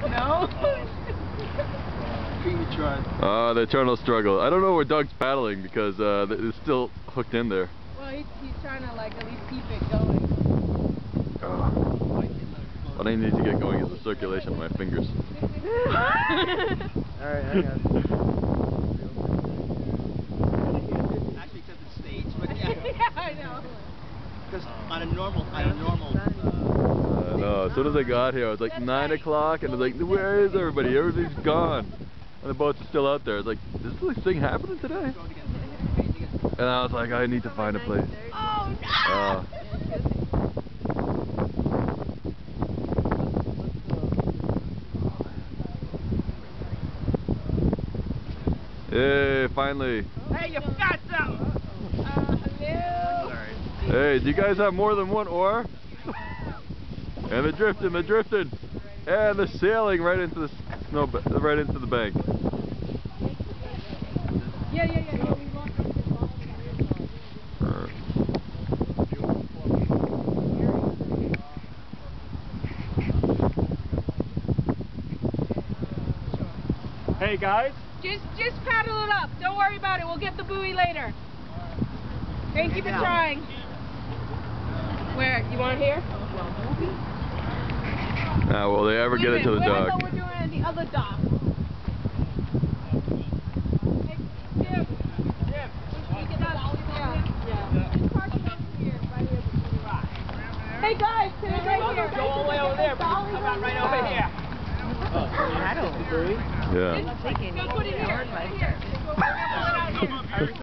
No? The eternal struggle. I don't know where Doug's paddling because it's still hooked in there. Well, he's trying to like at least keep it going. What I need to get going is the circulation of my fingers. Alright, hang on. Actually, except the stage, but yeah. Yeah, I know. Because on a normal. I know. As soon as I got here, it was like 9 o'clock, and I was like, "Where is everybody? Everybody's gone." And the boats are still out there. It's like, is this thing happening today? And I was like, I need to find a place. Oh no! Hey, finally. Hey, you fatso! Hello! Hey, do you guys have more than one oar? And they're drifting, and they're sailing right into the snow, right into the bank. Yeah. Hey guys. Just paddle it up. Don't worry about it. We'll get the buoy later. Thank you for trying. Where? You want it here? Will they ever get it to the dock? I thought we're doing it at the other dock. Hey guys, can I go here? Go all the way over there, but you come out right over here. Yeah. Go put it here.